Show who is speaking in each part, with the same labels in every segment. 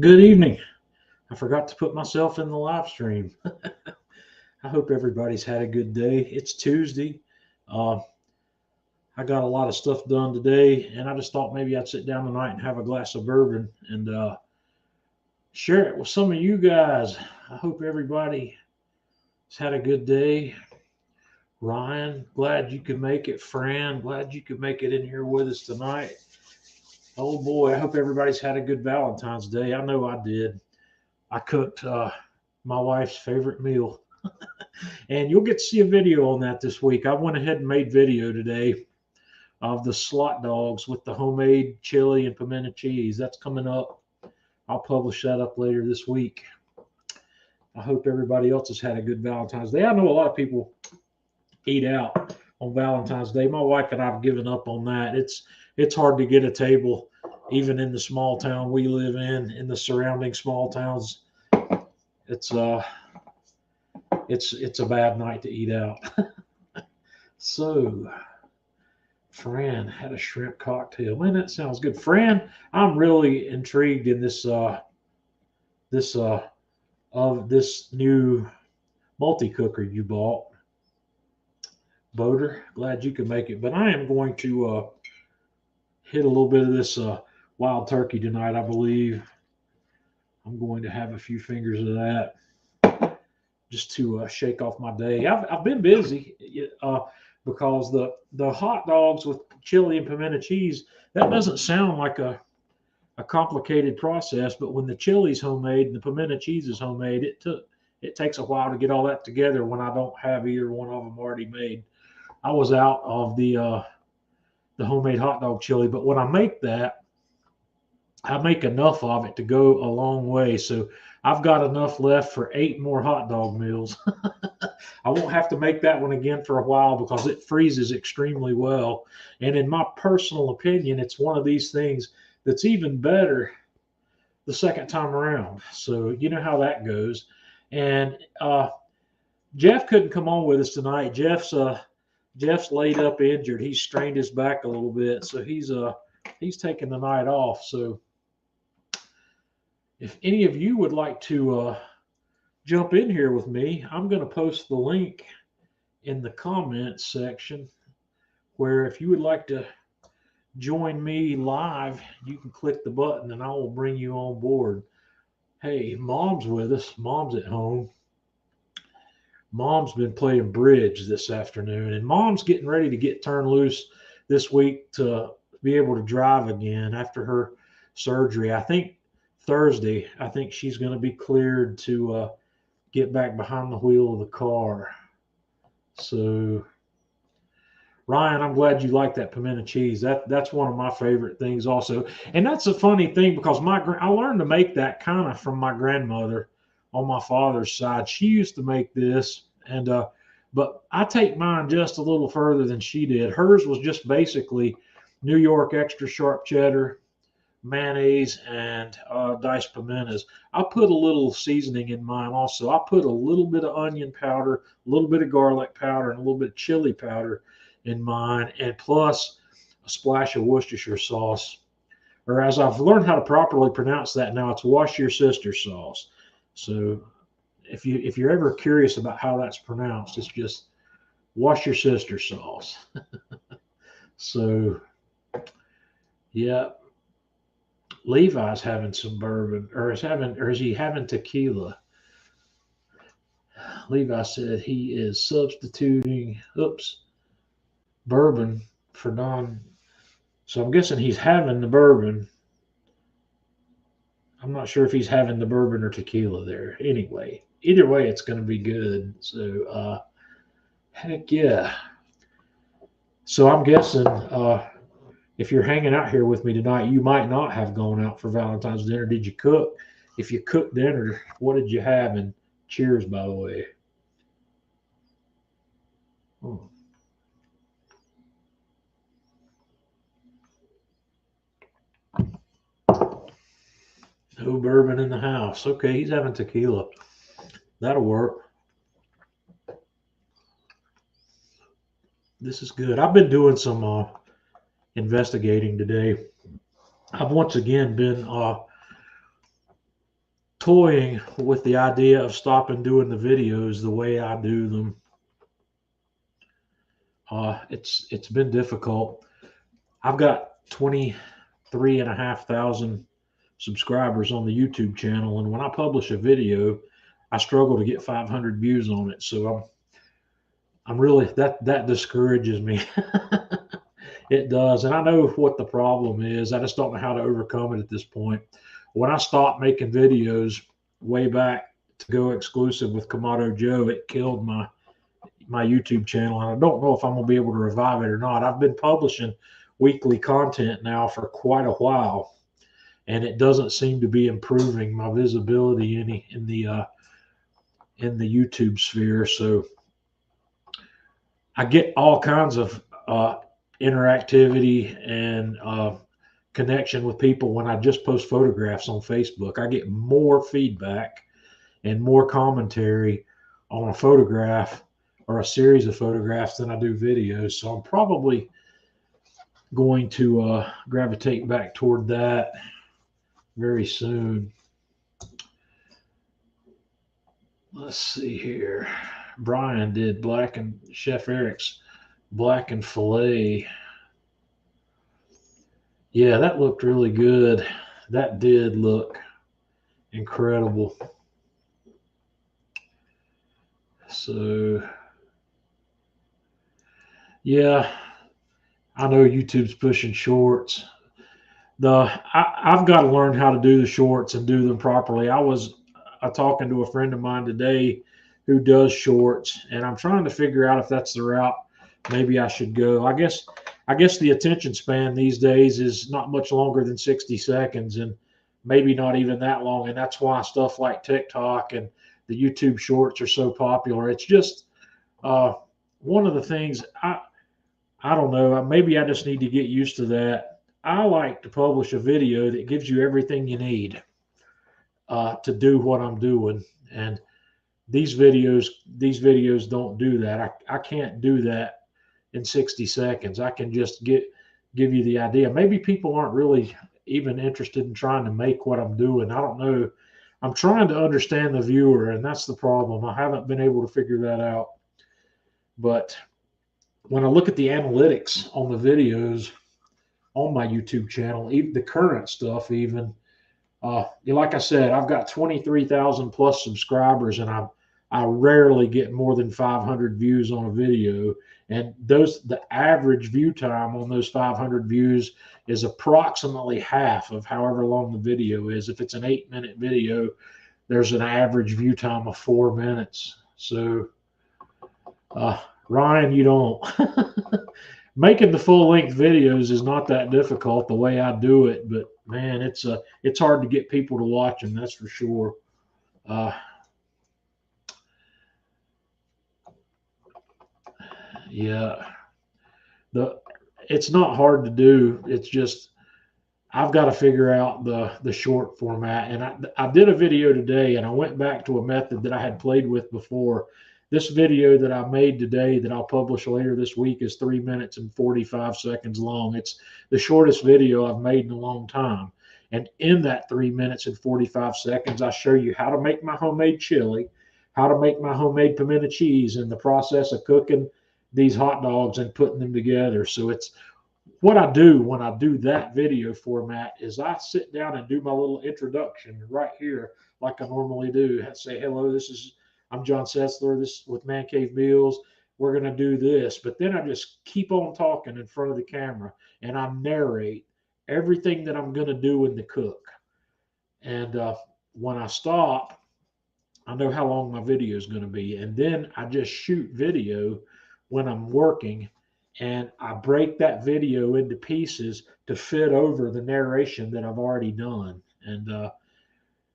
Speaker 1: Good evening. I forgot to put myself in the live stream. I hope everybody's had a good day. It's Tuesday. Uh, I got a lot of stuff done today, and I just thought maybe I'd sit down tonight and have a glass of bourbon and share it with some of you guys. I hope everybody's had a good day. Ryan, glad you could make it. Fran, glad you could make it in here with us tonight. Oh boy, I hope everybody's had a good Valentine's Day. I know I did. I cooked my wife's favorite meal. And you'll get to see a video on that this week. I went ahead and made video today of the slot dogs with the homemade chili and pimento cheese. That's coming up. I'll publish that up later this week. I hope everybody else has had a good Valentine's Day. I know a lot of people eat out on Valentine's Day. My wife and I have given up on that. It's hard to get a table, even in the small town we live in the surrounding small towns. It's a bad night to eat out. So, Fran had a shrimp cocktail. Man, that sounds good. Fran, I'm really intrigued in this new multi-cooker you bought. Boater, glad you could make it. But I am going to hit a little bit of this wild turkey tonight, I believe. I'm going to have a few fingers of that just to shake off my day. I've been busy because the hot dogs with chili and pimento cheese, that doesn't sound like a complicated process, but when the chili's homemade and the pimento cheese is homemade, it takes a while to get all that together when I don't have either one of them already made. I was out of the homemade hot dog chili, but when I make that, I make enough of it to go a long way. So I've got enough left for 8 more hot dog meals. I won't have to make that one again for a while because it freezes extremely well. And in my personal opinion, it's one of these things that's even better the second time around. So you know how that goes. And Jeff couldn't come on with us tonight. Jeff's laid up injured. He's strained his back a little bit, so he's taking the night off. So if any of you would like to jump in here with me, I'm going to post the link in the comments section where if you would like to join me live, you can click the button and I will bring you on board. Hey, Mom's with us. Mom's at home. Mom's been playing bridge this afternoon, and Mom's getting ready to get turned loose this week to be able to drive again after her surgery. I think Thursday, I think she's going to be cleared to get back behind the wheel of the car. So, Ryan, I'm glad you like that pimento cheese. That's one of my favorite things also. And that's a funny thing because I learned to make that kind of from my grandmother on my father's side. She used to make this, and but I take mine just a little further than she did. Hers was just basically New York extra sharp cheddar, mayonnaise, and diced pimentos. I put a little seasoning in mine also. I put a little bit of onion powder, a little bit of garlic powder, and a little bit of chili powder in mine, and plus a splash of Worcestershire sauce. Or as I've learned how to properly pronounce that now, it's Worcestershire sauce. So if you're ever curious about how that's pronounced, it's just Worcestershire sauce. So yeah, Levi's having some bourbon, or is he having tequila? Levi said he is substituting bourbon for non. So I'm guessing he's having the bourbon. I'm not sure if he's having the bourbon or tequila there. Anyway, either way, it's going to be good. So heck yeah. So I'm guessing if you're hanging out here with me tonight, you might not have gone out for Valentine's dinner. Did you cook? If you cooked dinner, what did you have? And cheers, by the way. Oh. No bourbon in the house. Okay, he's having tequila. That'll work. This is good. I've been doing some investigating today. I've once again been toying with the idea of stopping doing the videos the way I do them. It's been difficult. I've got 23,500 subscribers on the YouTube channel, and when I publish a video, I struggle to get 500 views on it. So I'm really that discourages me. It does, and I know what the problem is. I just don't know how to overcome it at this point. When I stopped making videos way back to go exclusive with Kamado Joe, it killed my YouTube channel, and I don't know if I'm gonna be able to revive it or not. I've been publishing weekly content now for quite a while, and it doesn't seem to be improving my visibility in the YouTube sphere. So I get all kinds of interactivity and connection with people when I just post photographs on Facebook. I get more feedback and more commentary on a photograph or a series of photographs than I do videos. So I'm probably going to gravitate back toward that very soon. Let's see here. Brian did black and Chef Eric's black and filet. Yeah, that looked really good. That did look incredible. So, yeah, I know YouTube's pushing shorts. I've got to learn how to do the shorts and do them properly. I was talking to a friend of mine today who does shorts, and I'm trying to figure out if that's the route maybe I should go. I guess the attention span these days is not much longer than 60 seconds, and maybe not even that long. And that's why stuff like TikTok and the YouTube shorts are so popular. It's just uh, one of the things I don't know. Maybe I just need to get used to that. I like to publish a video that gives you everything you need to do what I'm doing, and these videos don't do that. I can't do that in 60 seconds. I can just give you the idea. Maybe people aren't really even interested in trying to make what I'm doing. I don't know. I'm trying to understand the viewer, and that's the problem. I haven't been able to figure that out. But when I look at the analytics on the videos on my YouTube channel, even the current stuff, even like I said, I've got 23,000 plus subscribers, and I rarely get more than 500 views on a video. And the average view time on those 500 views is approximately half of however long the video is. If it's an 8-minute video, there's an average view time of 4 minutes. So, Ryan, you don't. Making the full length videos is not that difficult the way I do it, but man, it's hard to get people to watch them. That's for sure. Yeah, it's not hard to do. It's just I've got to figure out the short format. And I did a video today, and I went back to a method that I had played with before. This video that I made today that I'll publish later this week is 3 minutes and 45 seconds long. It's the shortest video I've made in a long time. And in that 3 minutes and 45 seconds, I show you how to make my homemade chili, how to make my homemade pimento cheese, and the process of cooking these hot dogs and putting them together. So it's what I do when I do that video format is I sit down and do my little introduction right here, like I normally do. I say, hello, I'm John Setzler. This is with Man Cave Meals. We're going to do this. But then I just keep on talking in front of the camera, and I narrate everything that I'm going to do in the cook. And when I stop, I know how long my video is going to be. And then I just shoot video when I'm working, and I break that video into pieces to fit over the narration that I've already done. And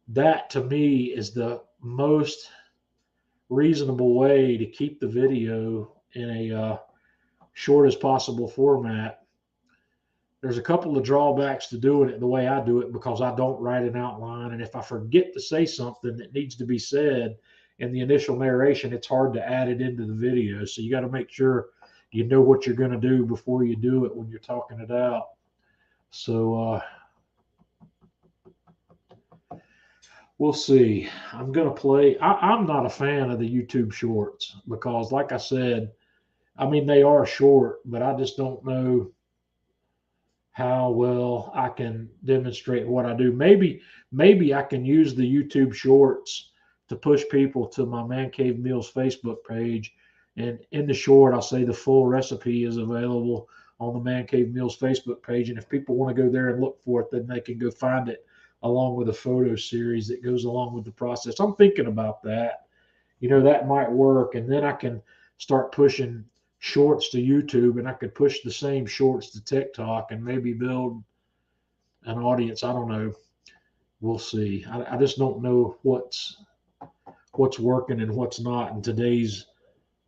Speaker 1: that to me is the most reasonable way to keep the video in a short as possible format. There's a couple of drawbacks to doing it the way I do it because I don't write an outline. And if I forget to say something that needs to be said in the initial narration, it's hard to add it into the video. So you got to make sure you know what you're going to do before you do it when you're talking it out. So we'll see. I'm gonna play. I'm not a fan of the YouTube Shorts because, like I said, I mean they are short, but I just don't know how well I can demonstrate what I do. Maybe I can use the YouTube Shorts to push people to my Man Cave Meals Facebook page. And in the short, I'll say the full recipe is available on the Man Cave Meals Facebook page. And if people want to go there and look for it, then they can go find it along with a photo series that goes along with the process. I'm thinking about that. That might work. And then I can start pushing shorts to YouTube, and I could push the same shorts to TikTok and maybe build an audience. I don't know. We'll see. I just don't know what's working and what's not in today's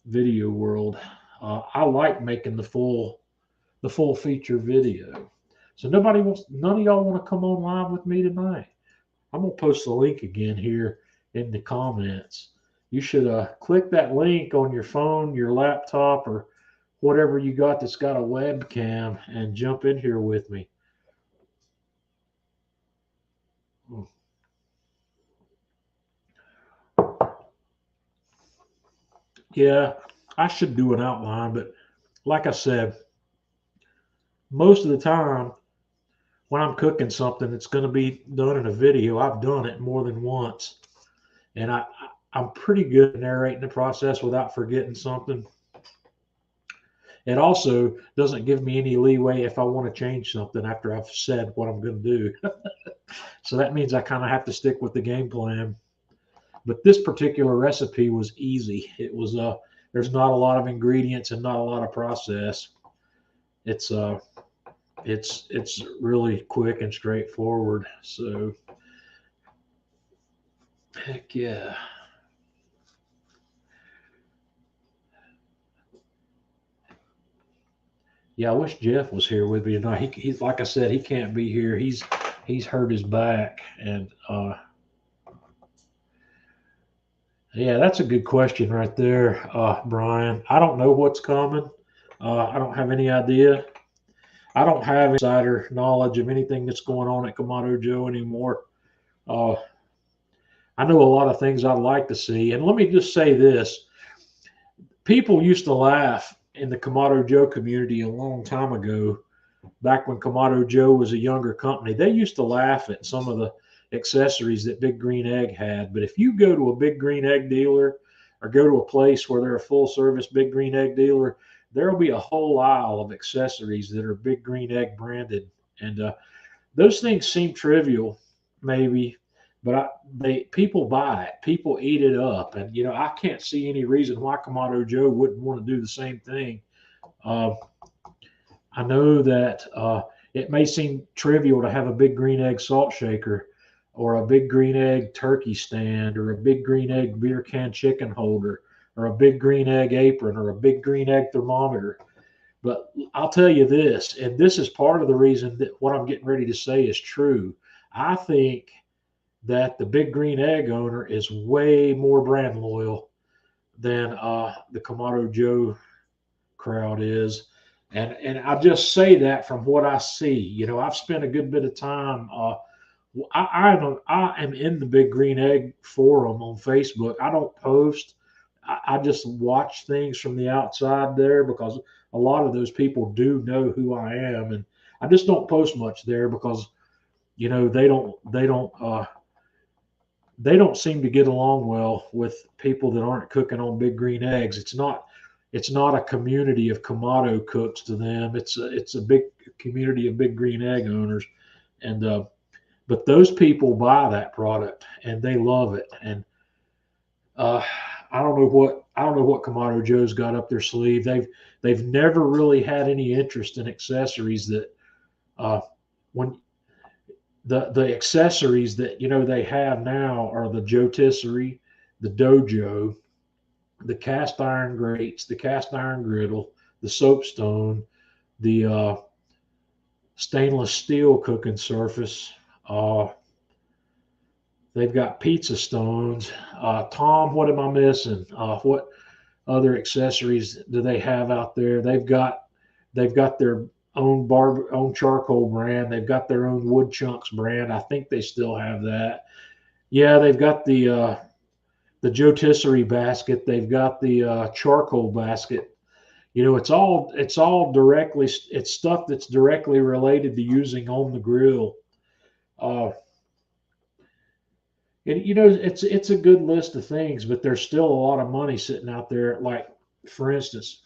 Speaker 1: video world. I like making the full feature video. So none of y'all want to come on live with me tonight. I'm gonna post the link again here in the comments. You should click that link on your phone, your laptop, or whatever you got that's got a webcam and jump in here with me. Yeah, I should do an outline, but like I said, most of the time when I'm cooking something, it's going to be done in a video. I've done it more than once, and I'm pretty good at narrating the process without forgetting something. It also doesn't give me any leeway if I want to change something after I've said what I'm going to do. So that means I kind of have to stick with the game plan. But this particular recipe was easy. It was there's not a lot of ingredients and not a lot of process. It's really quick and straightforward. So heck yeah. Yeah, I wish Jeff was here with me tonight. He's like I said, he can't be here. He's hurt his back, and yeah, that's a good question right there, Brian. I don't know what's coming. I don't have any idea. I don't have insider knowledge of anything that's going on at Kamado Joe anymore. Uh, I know a lot of things I'd like to see, and let me just say this: people used to laugh in the Kamado Joe community a long time ago, back when Kamado Joe was a younger company. They used to laugh at some of the accessories that Big Green Egg had. But if you go to a Big Green Egg dealer or go to a place where they're a full service Big Green Egg dealer, there'll be a whole aisle of accessories that are Big Green Egg branded. And those things seem trivial, maybe, but people buy it, people eat it up. And, I can't see any reason why Kamado Joe wouldn't want to do the same thing. I know that it may seem trivial to have a Big Green Egg salt shaker or a Big Green Egg turkey stand or a Big Green Egg beer can chicken holder or a Big Green Egg apron or a Big Green Egg thermometer. But I'll tell you this, and this is part of the reason that what I'm getting ready to say is true. I think that the Big Green Egg owner is way more brand loyal than the Kamado Joe crowd is. And I just say that from what I see. I've spent a good bit of time. I am in the Big Green Egg forum on Facebook. I don't post. I just watch things from the outside there because a lot of those people do know who I am, and I just don't post much there because they don't seem to get along well with people that aren't cooking on Big Green Eggs. It's not a community of Kamado cooks to them. It's a big community of Big Green Egg owners, and but those people buy that product and they love it. And I don't know what Kamado Joe's got up their sleeve. They've never really had any interest in accessories that when the accessories that they have now are the jotisserie, the dojo, the cast iron grates, the cast iron griddle, the soapstone, the stainless steel cooking surface. They've got pizza stones. Tom, what am I missing? What other accessories do they have out there? They've got their own charcoal brand. They've got their own wood chunks brand. I think they still have that. Yeah, they've got the rotisserie basket. They've got the charcoal basket. It's all directly, it's stuff that's directly related to using on the grill. Uh, and it's a good list of things, but there's still a lot of money sitting out there. Like, for instance,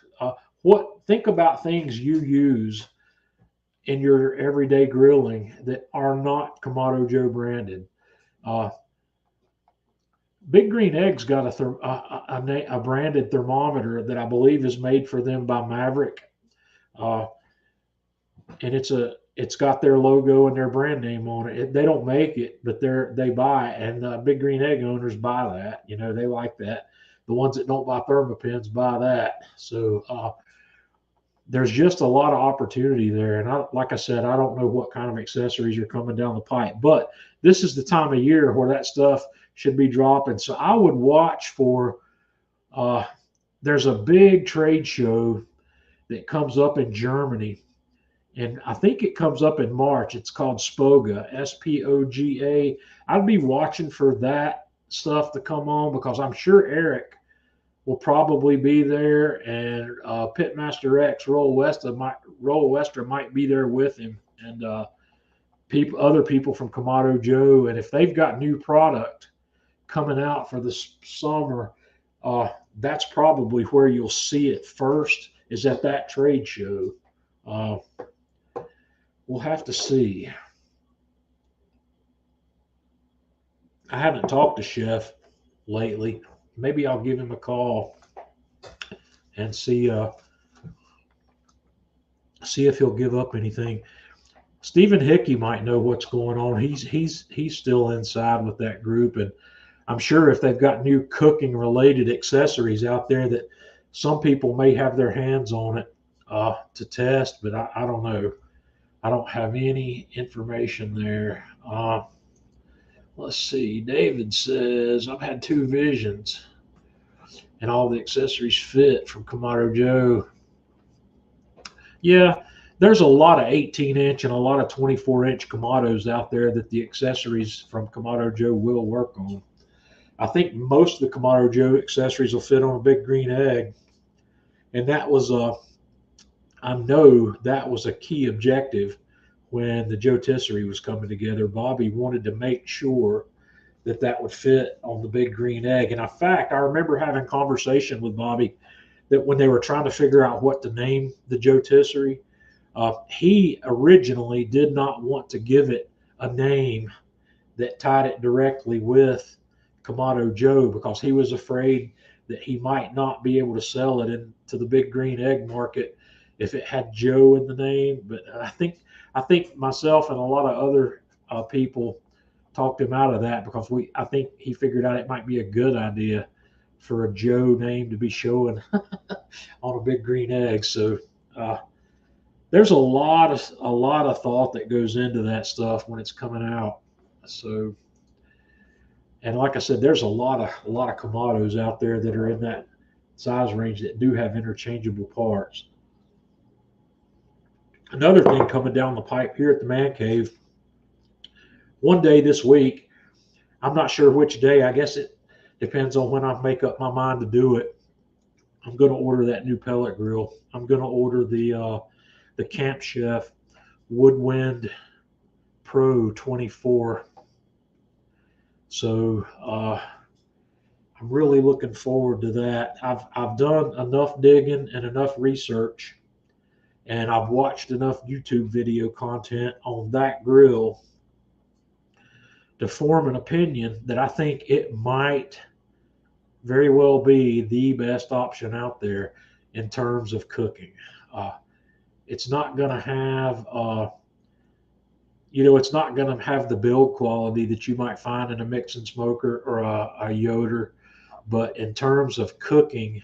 Speaker 1: what think about things you use in your everyday grilling that are not Kamado Joe branded. Uh, Big Green Egg's got a branded thermometer that I believe is made for them by Maverick, uh, and it's got their logo and their brand name on it. They don't make it, but they buy it, and Big Green Egg owners buy that. They like that. The ones that don't buy thermopins buy that. So there's just a lot of opportunity there. And like I said, I don't know what kind of accessories are coming down the pipe, but this is the time of year where that stuff should be dropping. So I would watch for. Uh, there's a big trade show that comes up in Germany, and I think it comes up in March. It's called Spoga, Spoga. I'd be watching for that stuff to come on because I'm sure Eric will probably be there, and Pitmaster X Roll Wester might be there with him, and other people from Kamado Joe. And if they've got new product coming out for this summer, that's probably where you'll see it first. Is at that trade show. Uh, we'll have to see. I haven't talked to Chef lately. Maybe I'll give him a call and see if he'll give up anything. Stephen Hickey might know what's going on. He's still inside with that group, and I'm sure if they've got new cooking related accessories out there that some people may have their hands on it to test, but I don't know. I don't have any information there. Let's see. David says I've had two visions, and all the accessories fit from Kamado Joe. Yeah, there's a lot of 18-inch and a lot of 24-inch Kamados out there that the accessories from Kamado Joe will work on. I think most of the Kamado Joe accessories will fit on a Big Green Egg, and I know that was a key objective when the Joe Tisserie was coming together. Bobby wanted to make sure that would fit on the Big Green Egg. And in fact, I remember having a conversation with Bobby that when they were trying to figure out what to name the Joe Tisserie, he originally did not want to give it a name that tied it directly with Kamado Joe because he was afraid that he might not be able to sell it into the Big Green Egg market if it had Joe in the name. But I think myself and a lot of other people talked him out of that because I think he figured out it might be a good idea for a Joe name to be showing on a Big Green Egg. So there's a lot of thought that goes into that stuff when it's coming out. So, and like I said, there's a lot of Kamados out there that are in that size range that do have interchangeable parts. Another thing coming down the pipe here at the Man Cave, one day this week, I'm not sure which day. I guess it depends on when I make up my mind to do it. I'm going to order that new pellet grill. I'm going to order the Camp Chef Woodwind Pro 24. So I'm really looking forward to that. I've done enough digging and enough research, and I've watched enough YouTube video content on that grill to form an opinion that I think it might very well be the best option out there in terms of cooking. It's not going to have, it's not going to have the build quality that you might find in a mixing smoker or a Yoder. But in terms of cooking,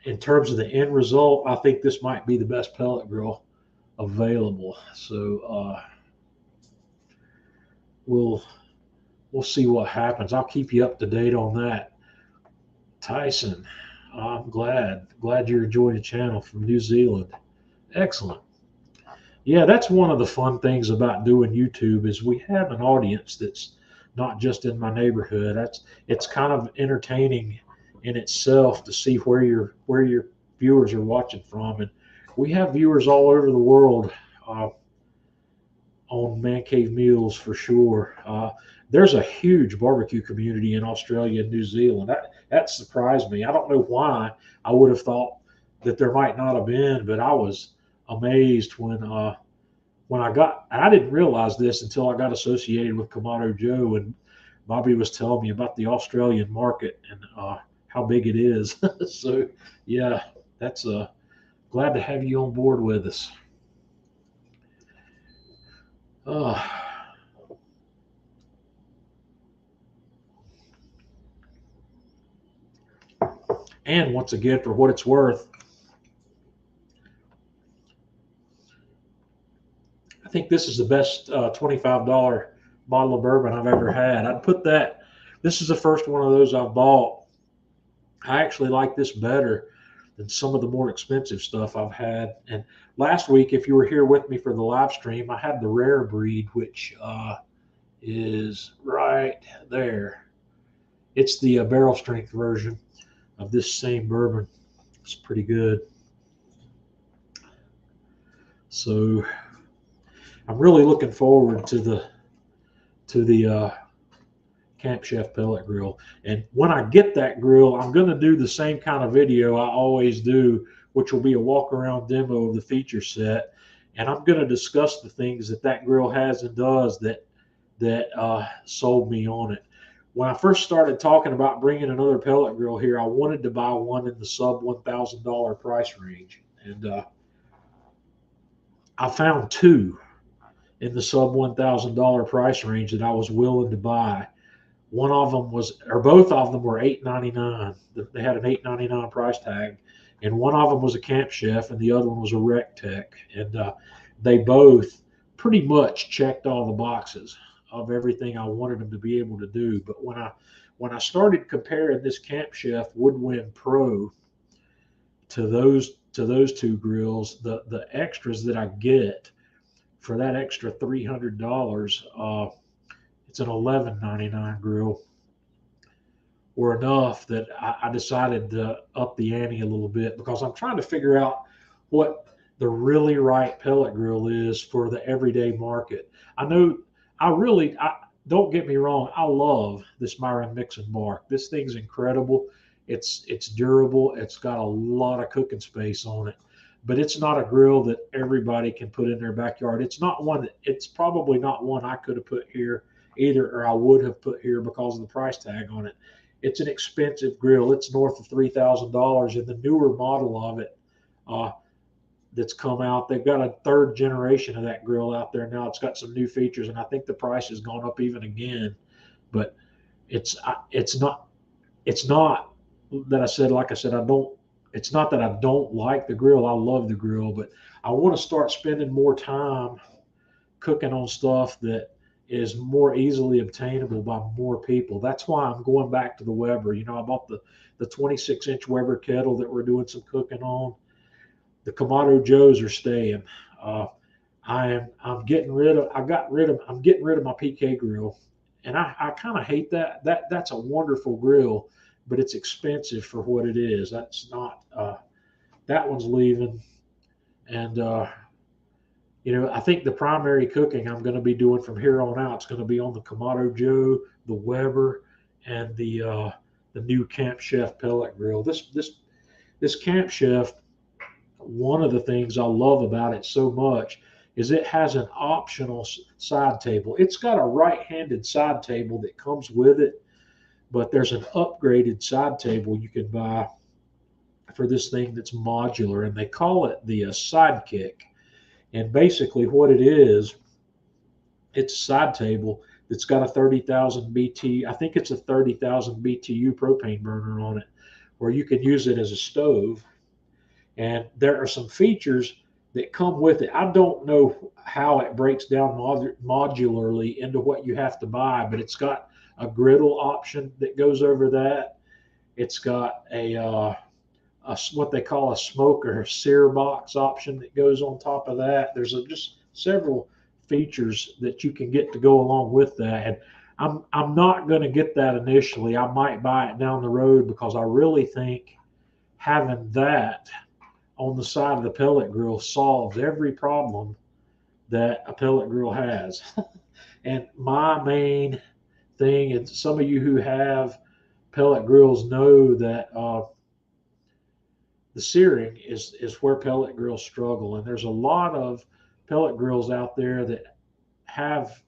Speaker 1: in terms of the end result, I think this might be the best pellet grill available. So we'll see what happens. I'll keep you up to date on that. Tyson, I'm glad you're enjoying the channel from New Zealand. Excellent. Yeah, that's one of the fun things about doing YouTube is we have an audience that's not just in my neighborhood. It's kind of entertaining in itself to see where your viewers are watching from, and we have viewers all over the world on Man Cave Meals for sure. There's a huge barbecue community in Australia and New Zealand. That surprised me. I don't know why. I would have thought that there might not have been, but I was amazed when I didn't realize this until I got associated with Kamado Joe, and Bobby was telling me about the Australian market and how big it is. So yeah, that's glad to have you on board with us. Uh, and once again, for what it's worth, I think this is the best $25 bottle of bourbon I've ever had. I'd put that. This is the first one of those I've bought. I actually like this better than some of the more expensive stuff I've had. And last week, if you were here with me for the live stream, I had the rare breed, which is right there. It's the barrel strength version of this same bourbon. It's pretty good. So I'm really looking forward to the Camp Chef pellet grill. And when I get that grill, I'm going to do the same kind of video I always do, which will be a walk around demo of the feature set. And I'm going to discuss the things that grill has and does that sold me on it. When I first started talking about bringing another pellet grill here, I wanted to buy one in the sub $1,000 price range. And I found two in the sub $1,000 price range that I was willing to buy. One of them was, or both of them were $8.99. They had an $8.99 price tag, and one of them was a Camp Chef, and the other one was a Rec Tech, and they both pretty much checked all the boxes of everything I wanted them to be able to do. But when I started comparing this Camp Chef Woodwind Pro to those two grills, the extras that I get for that extra $300, it's an $11.99 grill, were enough that I decided to up the ante a little bit, because I'm trying to figure out what the really right pellet grill is for the everyday market. I know don't get me wrong, I love this Myron Mix and Bark. This thing's incredible. It's durable. It's got a lot of cooking space on it, but it's not a grill that everybody can put in their backyard. It's probably not one I could have put here either, or I would have put here because of the price tag on it. It's an expensive grill. It's north of $3,000, and the newer model of it that's come out, they've got a third generation of that grill out there now. It's got some new features, and I think the price has gone up even again. But it's not that I said, like I said, it's not that I don't like the grill. I love the grill, but I want to start spending more time cooking on stuff that is more easily obtainable by more people. That's why I'm going back to the Weber. I bought the 26-inch Weber kettle that we're doing some cooking on. The Kamado Joes are staying. I'm getting rid of my PK grill, and I kind of hate that. That's a wonderful grill, but it's expensive for what it is. That's not that one's leaving, and I think the primary cooking I'm going to be doing from here on out is going to be on the Kamado Joe, the Weber, and the new Camp Chef pellet grill. This Camp Chef, one of the things I love about it so much is it has an optional side table. It's got a right-handed side table that comes with it, but there's an upgraded side table you can buy for this thing that's modular, and they call it the Sidekick. And basically what it is, it's a side table that's got a 30,000 BT, I think it's a 30,000 BTU propane burner on it, where you can use it as a stove. And there are some features that come with it. I don't know how it breaks down modularly into what you have to buy, but it's got a griddle option that goes over that. It's got what they call a smoke or a sear box option that goes on top of that. There's just several features that you can get to go along with that. And I'm not going to get that initially. I might buy it down the road because I really think having that on the side of the pellet grill solves every problem that a pellet grill has. And my main thing, and some of you who have pellet grills know that the searing is where pellet grills struggle. And there's a lot of pellet grills out there that have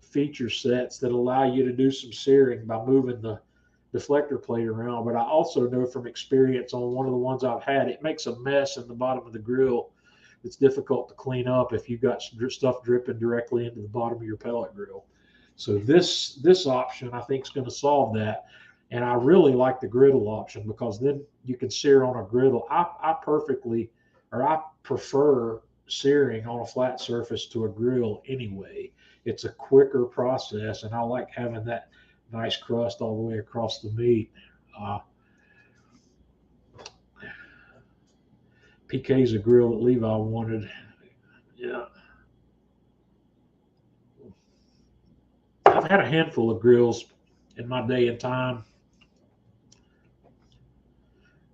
Speaker 1: feature sets that allow you to do some searing by moving the deflector plate around. But I also know from experience on one of the ones I've had, it makes a mess in the bottom of the grill. It's difficult to clean up if you've got stuff dripping directly into the bottom of your pellet grill. So this option I think is going to solve that. And I really like the griddle option because then you can sear on a griddle. I prefer searing on a flat surface to a grill anyway. It's a quicker process, and I like having that nice crust all the way across the meat. Uh, PK's a grill that Levi wanted. Yeah, I've had a handful of grills in my day and time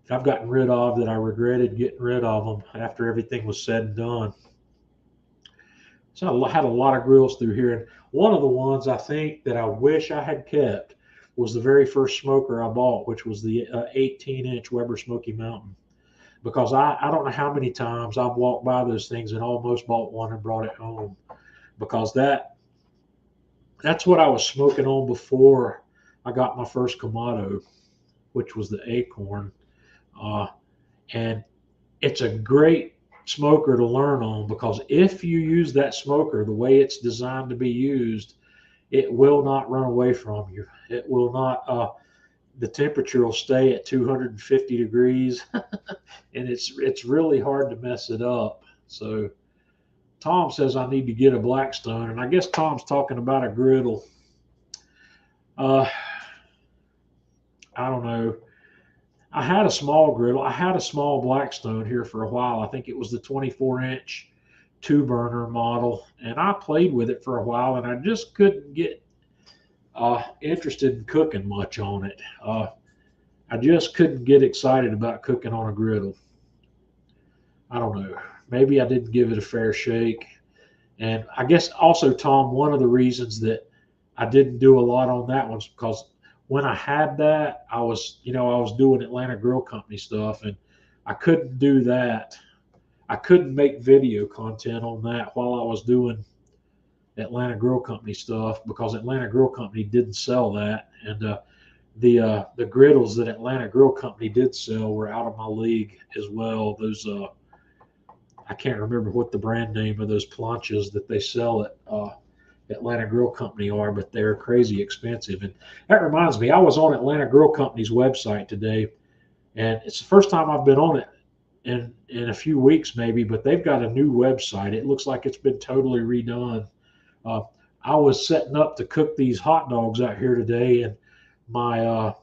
Speaker 1: I've gotten rid of that I regretted getting rid of them after everything was said and done. So I had a lot of grills through here. And one of the ones I think that I wish I had kept was the very first smoker I bought, which was the 18-inch Weber Smoky Mountain. Because I don't know how many times I've walked by those things and almost bought one and brought it home. Because that's what I was smoking on before I got my first Kamado, which was the Acorn. Uh, and it's a great smoker to learn on because if you use that smoker the way it's designed to be used, it will not run away from you. It will not. The temperature will stay at 250 degrees, and it's really hard to mess it up. So Tom says I need to get a Blackstone, and I guess Tom's talking about a griddle. Uh, I don't know. I had a small griddle. I had a small Blackstone here for a while. I think it was the 24-inch two burner model, and I played with it for a while, and I just couldn't get interested in cooking much on it. I just couldn't get excited about cooking on a griddle. I don't know. Maybe I didn't give it a fair shake. And I guess also, Tom, one of the reasons that I didn't do a lot on that one is because when I had that, I was doing Atlanta Grill Company stuff, and I couldn't do that. I couldn't make video content on that while I was doing Atlanta Grill Company stuff because Atlanta Grill Company didn't sell that, and the griddles that Atlanta Grill Company did sell were out of my league as well. Those I can't remember what the brand name of those planchas that they sell at Atlanta Grill Company are, but they're crazy expensive. And that reminds me, I was on Atlanta Grill Company's website today, and it's the first time I've been on it in a few weeks maybe, but they've got a new website. It looks like it's been totally redone. Uh, I was setting up to cook these hot dogs out here today, and my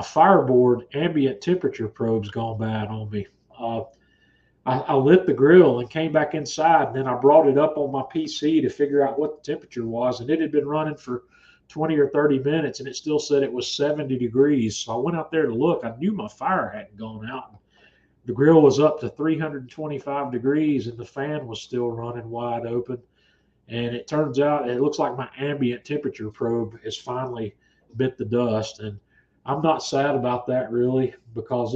Speaker 1: fireboard ambient temperature probe's gone bad on me. I lit the grill and came back inside, and then I brought it up on my PC to figure out what the temperature was, and it had been running for 20 or 30 minutes, and it still said it was 70 degrees. So I went out there to look. I knew my fire hadn't gone out. The grill was up to 325 degrees, and the fan was still running wide open. And it turns out it looks like my ambient temperature probe has finally bit the dust, and I'm not sad about that really because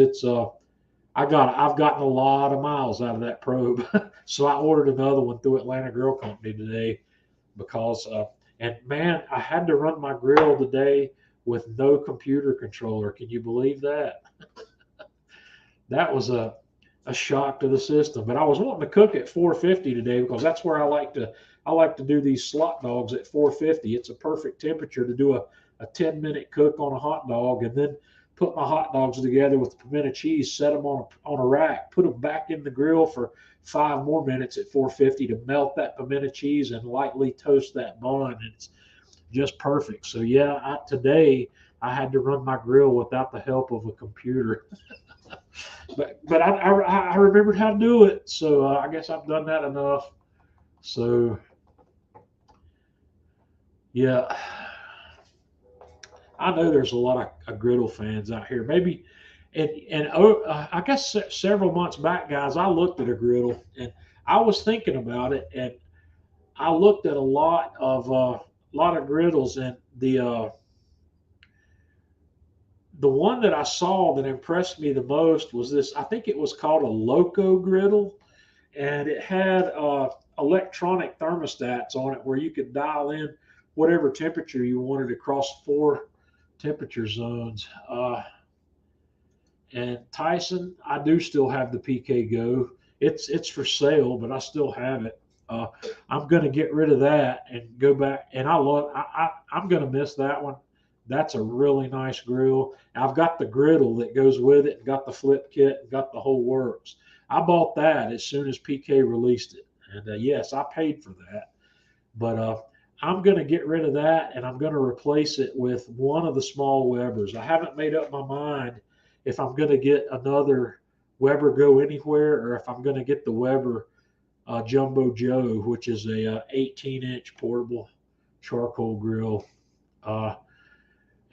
Speaker 1: I've gotten a lot of miles out of that probe. So I ordered another one through Atlanta Grill Company today because and man, I had to run my grill today with no computer controller. Can you believe that? That was a shock to the system. But I was wanting to cook at 450 today because that's where I like to do these slot dogs at 450. It's a perfect temperature to do a 10-minute cook on a hot dog, and then put my hot dogs together with pimento cheese, set them on a rack, put them back in the grill for 5 more minutes at 450 to melt that pimento cheese and lightly toast that bun. And it's just perfect. So yeah, today I had to run my grill without the help of a computer. but I remembered how to do it. So I guess I've done that enough. So yeah. I know there's a lot of griddle fans out here. Maybe, and I guess several months back, guys, I looked at a griddle and I was thinking about it, and I looked at a lot of griddles, and the one that I saw that impressed me the most was this. I think it was called a Loco griddle, and it had electronic thermostats on it where you could dial in whatever temperature you wanted across four temperature zones. And Tyson, I do still have the PK Go. It's for sale, but I still have it. Uh, I'm gonna get rid of that and go back. And I'm gonna miss that one. That's a really nice grill. I've got the griddle that goes with it, and got the flip kit, and got the whole works. I bought that as soon as PK released it, and yes, I paid for that. But I'm going to get rid of that, and I'm going to replace it with one of the small Webers. I haven't made up my mind if I'm going to get another Weber Go Anywhere, or if I'm going to get the Weber Jumbo Joe, which is a 18-inch portable charcoal grill. Uh,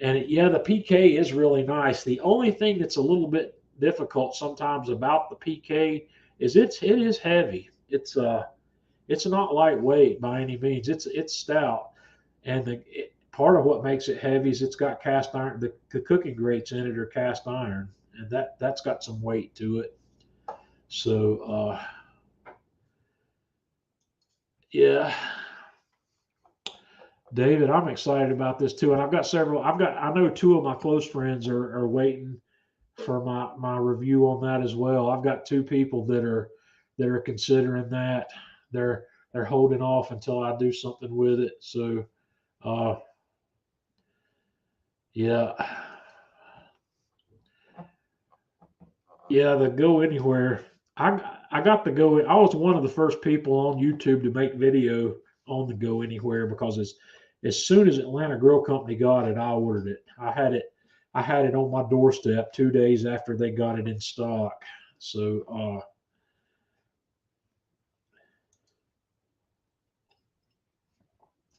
Speaker 1: and yeah, the PK is really nice. The only thing that's a little bit difficult sometimes about the PK is it is heavy. It's not lightweight by any means. It's stout, and part of what makes it heavy is it's got cast iron. The cooking grates in it are cast iron, and that's got some weight to it. So yeah, David, I'm excited about this too, and I've got several. I know two of my close friends are waiting for my review on that as well. I've got two people that are considering that. They're holding off until I do something with it. So uh, yeah, yeah, the Go Anywhere. I got the Go. I was one of the first people on YouTube to make video on the Go Anywhere because as soon as Atlanta Grill Company got it, I ordered it. I had it on my doorstep 2 days after they got it in stock. So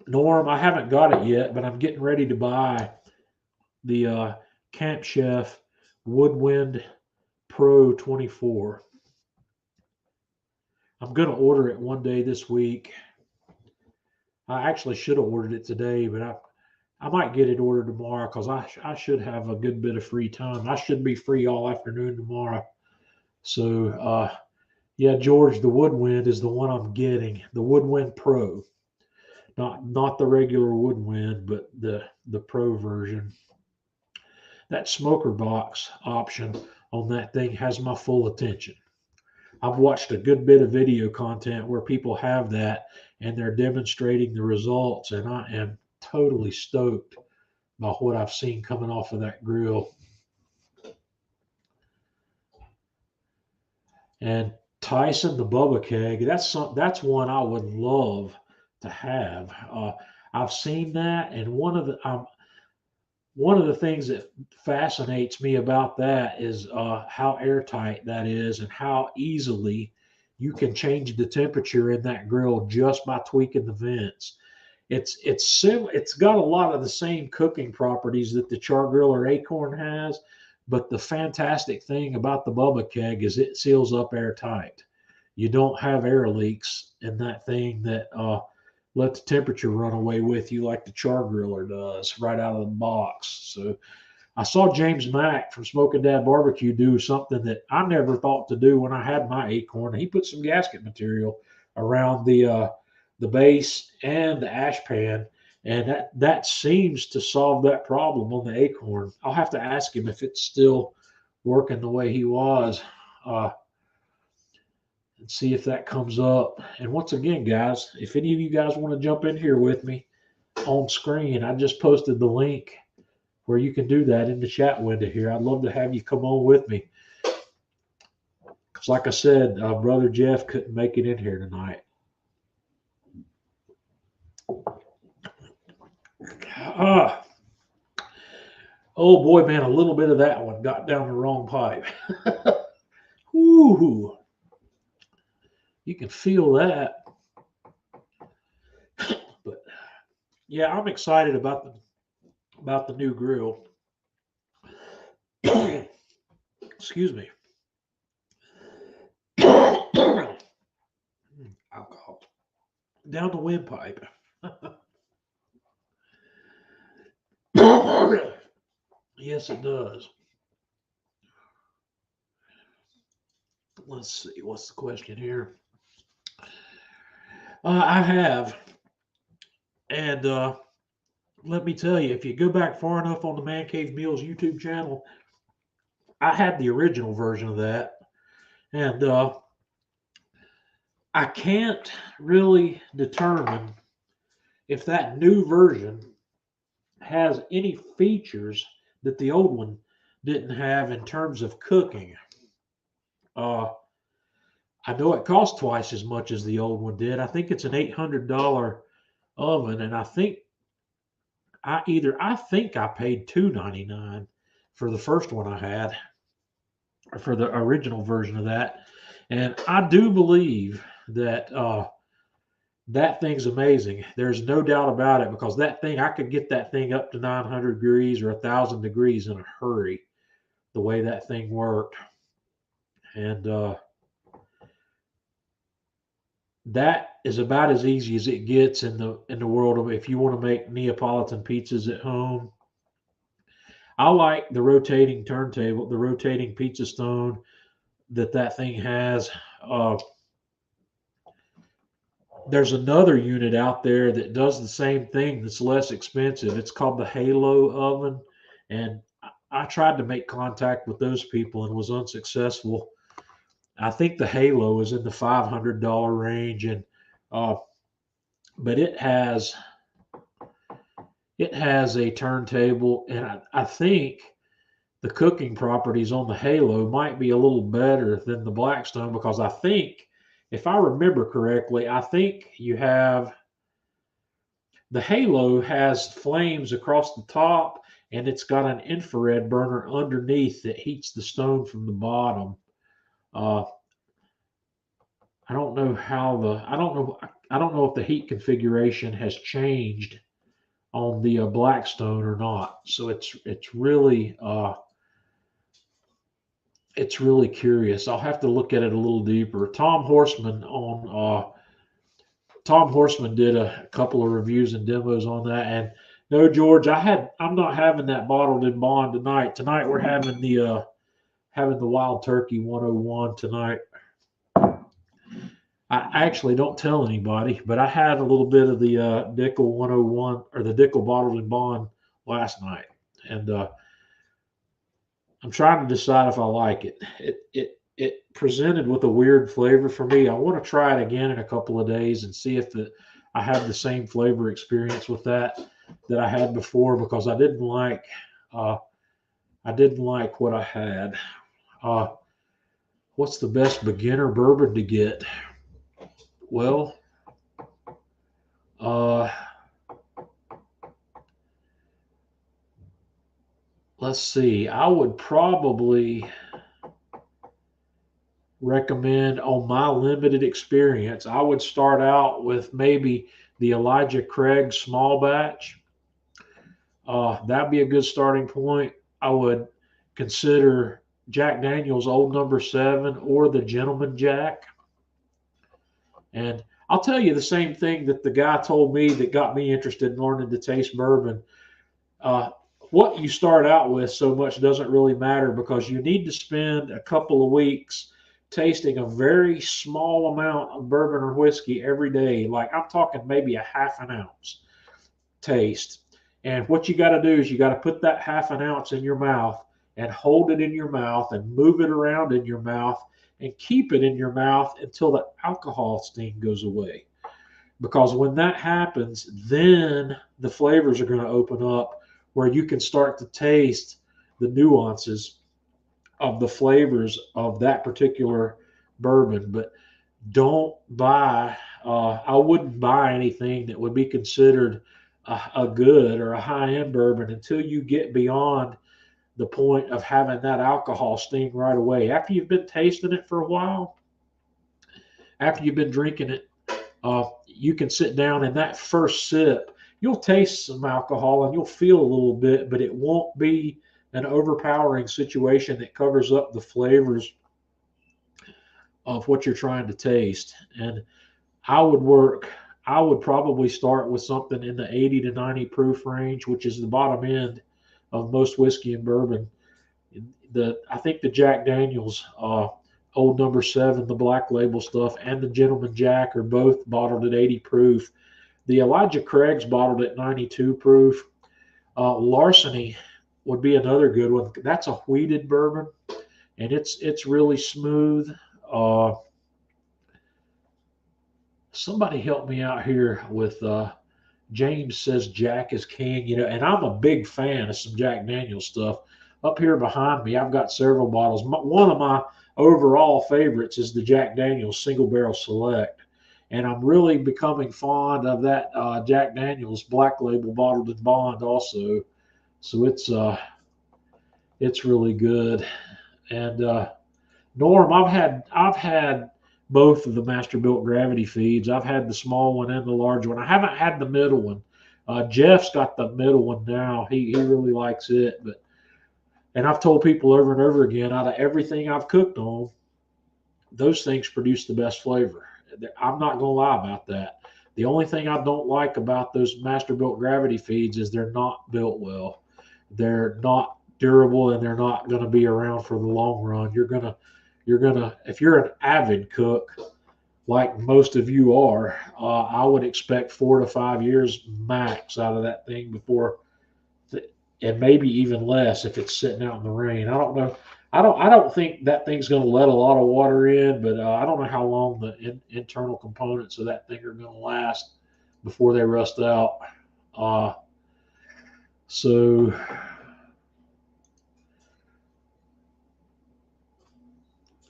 Speaker 1: Norm, I haven't got it yet, but I'm getting ready to buy the Camp Chef Woodwind Pro 24. I'm going to order it one day this week. I actually should have ordered it today, but I might get it ordered tomorrow because I should have a good bit of free time. I should be free all afternoon tomorrow. So, yeah, George, the Woodwind is the one I'm getting. The Woodwind Pro, not the regular Woodwind, but the Pro version. That smoker box option on that thing has my full attention. I've watched a good bit of video content where people have that and they're demonstrating the results, and I am totally stoked by what I've seen coming off of that grill. And Tyson the Bubba Keg, that's one I would love to have. I've seen that, and one of the things that fascinates me about that is how airtight that is, and how easily you can change the temperature in that grill just by tweaking the vents. It's got a lot of the same cooking properties that the char grill or Acorn has, but the fantastic thing about the Bubba Keg is it seals up airtight. You don't have air leaks in that thing that let the temperature run away with you like the char griller does right out of the box. So I saw James Mack from Smoking Dad Barbecue do something that I never thought to do when I had my Acorn. He put some gasket material around the base and the ash pan, and that seems to solve that problem on the Acorn. I'll have to ask him if it's still working the way he was, uh, and see if that comes up. And once again, guys, if any of you guys want to jump in here with me on screen, I just posted the link where you can do that in the chat window here. I'd love to have you come on with me. Because, like I said, Brother Jeff couldn't make it in here tonight. Oh boy, man, a little bit of that one got down the wrong pipe. Ooh, you can feel that. But yeah, I'm excited about about the new grill. Excuse me. Alcohol down the windpipe. Yes, it does. Let's see. What's the question here? I have, and let me tell you, if you go back far enough on the Man Cave Meals YouTube channel, I had the original version of that, and I can't really determine if that new version has any features that the old one didn't have in terms of cooking. Uh, I know it costs twice as much as the old one did. I think it's an $800 oven, and I think I paid $299 for the first one I had, or for the original version of that, and I do believe that that thing's amazing. There's no doubt about it, because that thing, I could get that thing up to 900 degrees or 1,000 degrees in a hurry. The way that thing worked, and that is about as easy as it gets in the world of, if you want to make Neapolitan pizzas at home. I like the rotating turntable, the rotating pizza stone that thing has. Uh, there's another unit out there that does the same thing that's less expensive. It's called the Halo oven, and I tried to make contact with those people and was unsuccessful. I think the Halo is in the $500 range, and uh, but it has a turntable, and I think the cooking properties on the Halo might be a little better than the Blackstone, because I think, if I remember correctly, I think you have the Halo has flames across the top, and it's got an infrared burner underneath that heats the stone from the bottom. Uh, I don't know if the heat configuration has changed on the Blackstone or not. So it's really curious. I'll have to look at it a little deeper. Tom Horseman did a couple of reviews and demos on that. And no, George, I'm not having that bottled in bond tonight. Tonight we're having the Wild Turkey 101 tonight. I actually don't tell anybody, but I had a little bit of the Dickel 101, or the Dickel bottled in bond, last night, and I'm trying to decide if I like it. It presented with a weird flavor for me. I want to try it again in a couple of days and see if I have the same flavor experience with that I had before, because uh, I didn't like what I had. Uh, what's the best beginner bourbon to get? Well, uh, let's see. I would probably recommend, on my limited experience, I would start out with maybe the Elijah Craig small batch. That'd be a good starting point. I would consider Jack Daniel's Old Number 7 or the Gentleman Jack. And I'll tell you the same thing that the guy told me that got me interested in learning to taste bourbon. Uh, what you start out with so much doesn't really matter, because you need to spend a couple of weeks tasting a very small amount of bourbon or whiskey every day. Like, I'm talking maybe a half an ounce taste. And what you got to do is you got to put that half an ounce in your mouth and hold it in your mouth and move it around in your mouth and keep it in your mouth until the alcohol sting goes away. Because when that happens, then the flavors are going to open up, where you can start to taste the nuances of the flavors of that particular bourbon. But don't buy, I wouldn't buy anything that would be considered a good or a high end bourbon until you get beyond the point of having that alcohol sting right away. After you've been tasting it for a while, after you've been drinking it, you can sit down, and that first sip, you'll taste some alcohol and you'll feel a little bit, but it won't be an overpowering situation that covers up the flavors of what you're trying to taste. And I would work, I would probably start with something in the 80 to 90 proof range, which is the bottom end of most whiskey and bourbon. I think the Jack Daniels Old Number 7, the Black Label stuff, and the Gentleman Jack are both bottled at 80 proof. The Elijah Craig's bottled at 92 proof. Larceny would be another good one. That's a wheated bourbon, and it's really smooth. Somebody help me out here with James says Jack is king, and I'm a big fan of some Jack Daniel's stuff. Up here behind me, I've got several bottles. One of my overall favorites is the Jack Daniel's Single Barrel Select, and I'm really becoming fond of that Jack Daniel's Black Label bottled in bond also. So it's really good. And Norm, I've had both of the Masterbuilt Gravity feeds. I've had the small one and the large one. I haven't had the middle one. Jeff's got the middle one now. He really likes it. And I've told people over and over again, out of everything I've cooked on, those things produce the best flavor. I'm not going to lie about that. The only thing I don't like about those Masterbuilt Gravity feeds is they're not built well. They're not durable, and they're not going to be around for the long run. You're gonna, if you're an avid cook, like most of you are, I would expect 4 to 5 years max out of that thing before, and maybe even less if it's sitting out in the rain. I don't know. I don't think that thing's going to let a lot of water in, but I don't know how long the internal components of that thing are going to last before they rust out. So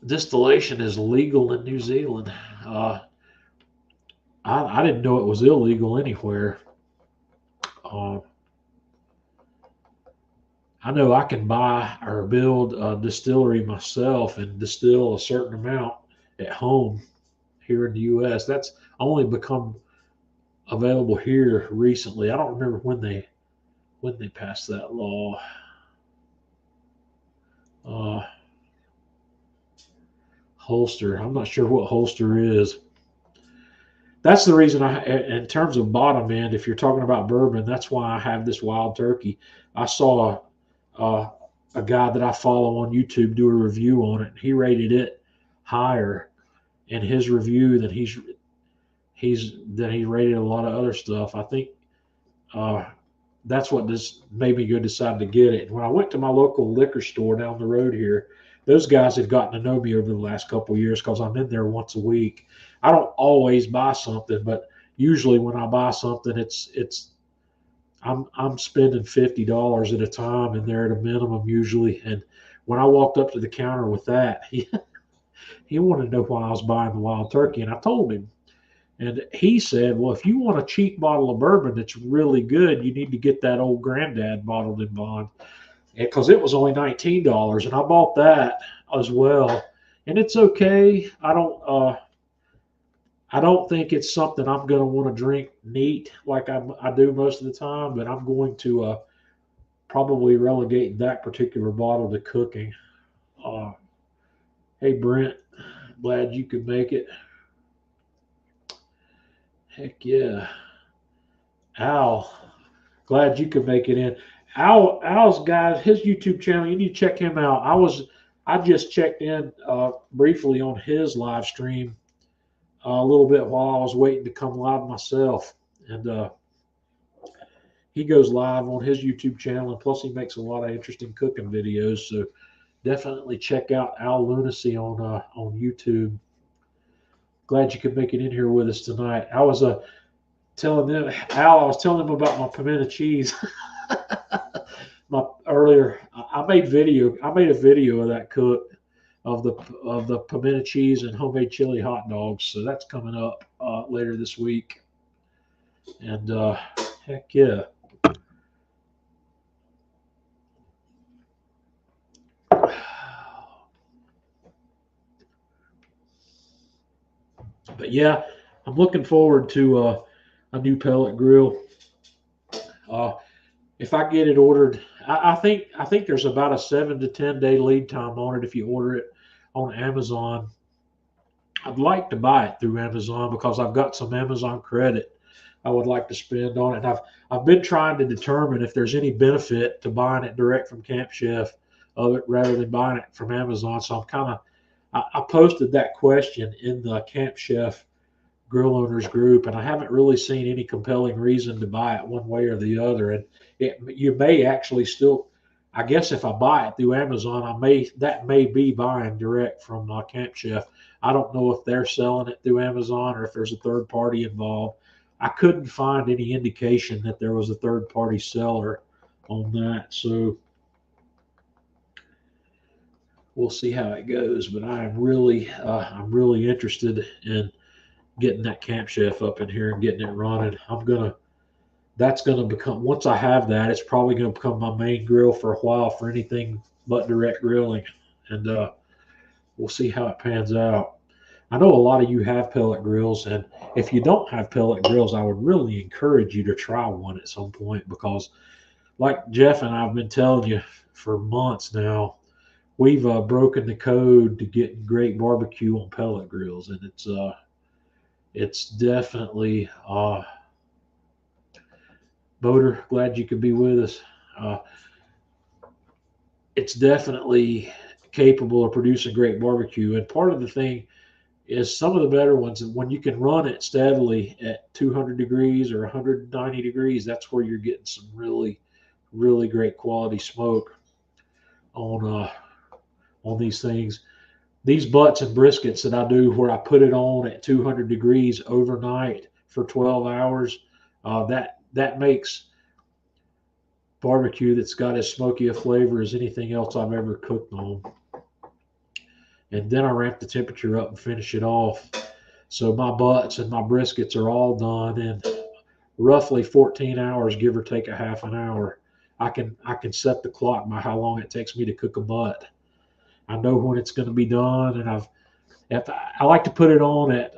Speaker 1: distillation is legal in New Zealand. I didn't know it was illegal anywhere. I know I can buy or build a distillery myself and distill a certain amount at home here in the U.S. That's only become available here recently. I don't remember when they passed that law. Holster. I'm not sure what holster is. That's the reason in terms of bottom end, if you're talking about bourbon, that's why I have this Wild Turkey. I saw a guy that I follow on YouTube do a review on it. He rated it higher in his review than he rated a lot of other stuff. I think that's what just made me go decide to get it. When I went to my local liquor store down the road here, those guys have gotten to know me over the last couple of years because I'm in there once a week. I don't always buy something, but usually when I buy something, I'm spending $50 at a time in there at a minimum usually. And when I walked up to the counter with that, he wanted to know why I was buying the Wild Turkey, and I told him. And he said, well, if you want a cheap bottle of bourbon that's really good, you need to get that old Granddad bottled in bond, because it was only $19, and I bought that as well. And it's okay. I don't think it's something I'm going to want to drink neat like I do most of the time, but I'm going to probably relegate that particular bottle to cooking. Hey, Brent, glad you could make it. Heck yeah. Al, glad you could make it in. Al's guys, his YouTube channel, you need to check him out. I just checked in briefly on his live stream a little bit while I was waiting to come live myself. And he goes live on his YouTube channel, and plus he makes a lot of interesting cooking videos. So definitely check out Al Lunacy on YouTube. Glad you could make it in here with us tonight. I was telling him about my pimento cheese. I made a video of that cook of the pimento cheese and homemade chili hot dogs. So that's coming up later this week. And heck yeah. But yeah, I'm looking forward to a new pellet grill. If I get it ordered, I think there's about a 7 to 10 day lead time on it if you order it on Amazon. I'd like to buy it through Amazon because I've got some Amazon credit I would like to spend on it. And I've been trying to determine if there's any benefit to buying it direct from Camp Chef rather than buying it from Amazon. So I posted that question in the Camp Chef grill owners group, and I haven't really seen any compelling reason to buy it one way or the other. And you may actually still, I guess, if I buy it through Amazon, that may be buying direct from Camp Chef. I don't know if they're selling it through Amazon or if there's a third party involved. I couldn't find any indication that there was a third party seller on that, so we'll see how it goes. But I'm really interested in getting that Camp Chef up in here and getting it running. That's gonna become, once I have that, it's probably gonna become my main grill for a while for anything but direct grilling, and we'll see how it pans out. I know a lot of you have pellet grills, and if you don't have pellet grills, I would really encourage you to try one at some point, because like Jeff and I've been telling you for months now, we've broken the code to getting great barbecue on pellet grills, and it's definitely Boater, glad you could be with us. Uh, it's definitely capable of producing great barbecue. And part of the thing is some of the better ones, when you can run it steadily at 200 degrees or 190 degrees, that's where you're getting some really, really great quality smoke on these things. These butts and briskets that I do, where I put it on at 200 degrees overnight for 12 hours, that makes barbecue that's got as smoky a flavor as anything else I've ever cooked on. And then I ramp the temperature up and finish it off. So my butts and my briskets are all done in roughly 14 hours, give or take a half an hour. I can set the clock by how long it takes me to cook a butt. I know when it's going to be done, and I like to put it on at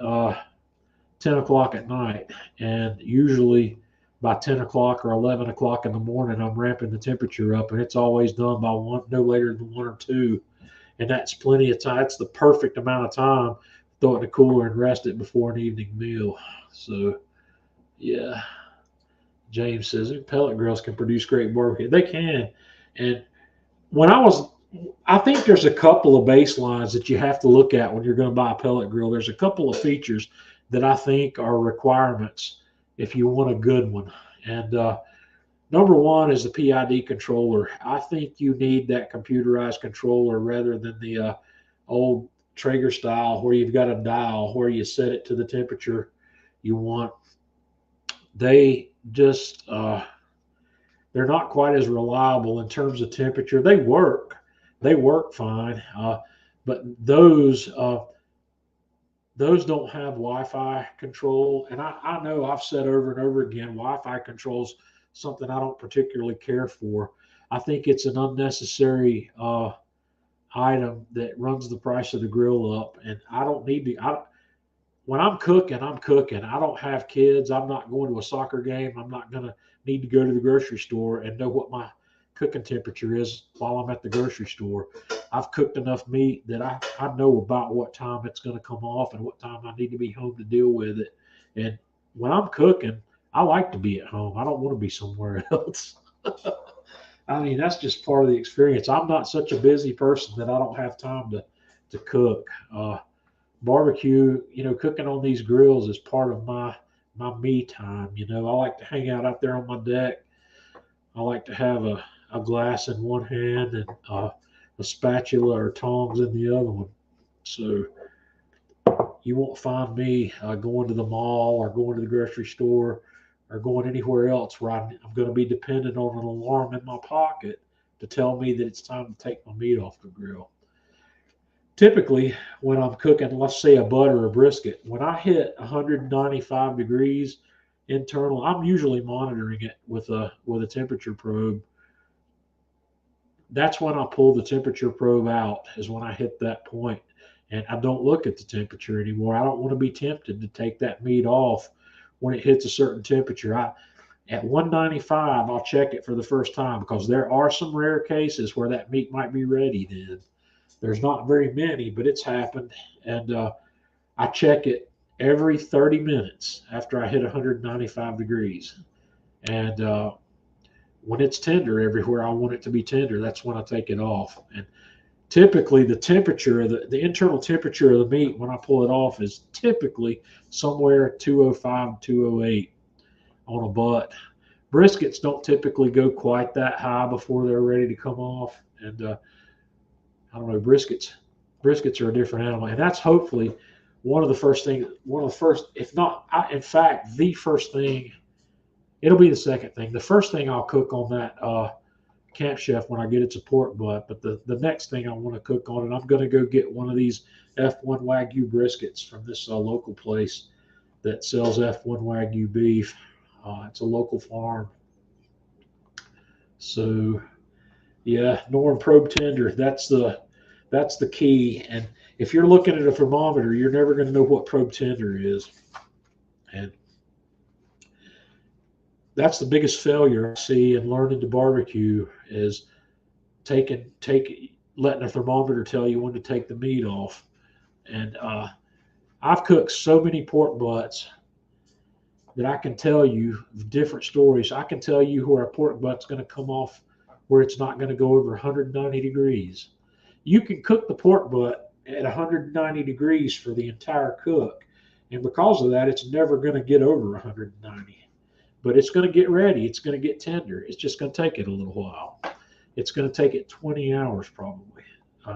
Speaker 1: 10 o'clock at night, and usually by 10 o'clock or 11 o'clock in the morning, I'm ramping the temperature up, and it's always done by no later than 1 or 2. And that's plenty of time. It's the perfect amount of time to throw it in the cooler and rest it before an evening meal. So, yeah. James says pellet grills can produce great barbecue. They can. And I think there's a couple of baselines that you have to look at when you're going to buy a pellet grill. There's a couple of features that I think are requirements if you want a good one. And number one is the PID controller. I think you need that computerized controller rather than the old Traeger style where you've got a dial where you set it to the temperature you want. They just they're not quite as reliable in terms of temperature. They work fine, but those don't have Wi-Fi control. And I know I've said over and over again, Wi-Fi controls something I don't particularly care for. I think it's an unnecessary item that runs the price of the grill up, and I don't need to. When I'm cooking, I'm cooking. I don't have kids. I'm not going to a soccer game. I'm not going to need to go to the grocery store and know what my cooking temperature is while I'm at the grocery store. I've cooked enough meat that I know about what time it's going to come off and what time I need to be home to deal with it. And when I'm cooking, I like to be at home. I don't want to be somewhere else. I mean, that's just part of the experience. I'm not such a busy person that I don't have time to cook. Barbecue, cooking on these grills is part of my me time. I like to hang out there on my deck. I like to have a glass in one hand and a spatula or tongs in the other one. So you won't find me going to the mall or going to the grocery store or going anywhere else where I'm going to be dependent on an alarm in my pocket to tell me that it's time to take my meat off the grill. Typically, when I'm cooking, let's say a butt or a brisket, when I hit 195 degrees internal, I'm usually monitoring it with a temperature probe. That's when I pull the temperature probe out, is when I hit that point. And I don't look at the temperature anymore. I don't want to be tempted to take that meat off when it hits a certain temperature. At 195, I'll check it for the first time because there are some rare cases where that meat might be ready then. There's not very many, but it's happened. And I check it every 30 minutes after I hit 195 degrees. And when it's tender everywhere I want it to be tender, that's when I take it off. And typically the temperature, the internal temperature of the meat when I pull it off is typically somewhere 205, 208 on a butt. Briskets don't typically go quite that high before they're ready to come off. And I don't know, briskets are a different animal. And that's hopefully one of the first, if not, in fact, the first thing, it'll be the second thing. The first thing I'll cook on that Camp Chef when I get it's a pork butt, but the next thing I want to cook on it, I'm going to go get one of these F1 Wagyu briskets from this local place that sells F1 Wagyu beef. It's a local farm. So yeah, Norm Probe Tender, that's the key. And if you're looking at a thermometer, you're never going to know what probe tender is. And that's the biggest failure I see in learning to barbecue is letting a thermometer tell you when to take the meat off. And I've cooked so many pork butts that I can tell you different stories. I can tell you where a pork butt's going to come off where it's not going to go over 190 degrees. You can cook the pork butt at 190 degrees for the entire cook. And because of that, it's never going to get over 190. But it's going to get ready. It's going to get tender. It's just going to take it a little while. It's going to take it 20 hours probably,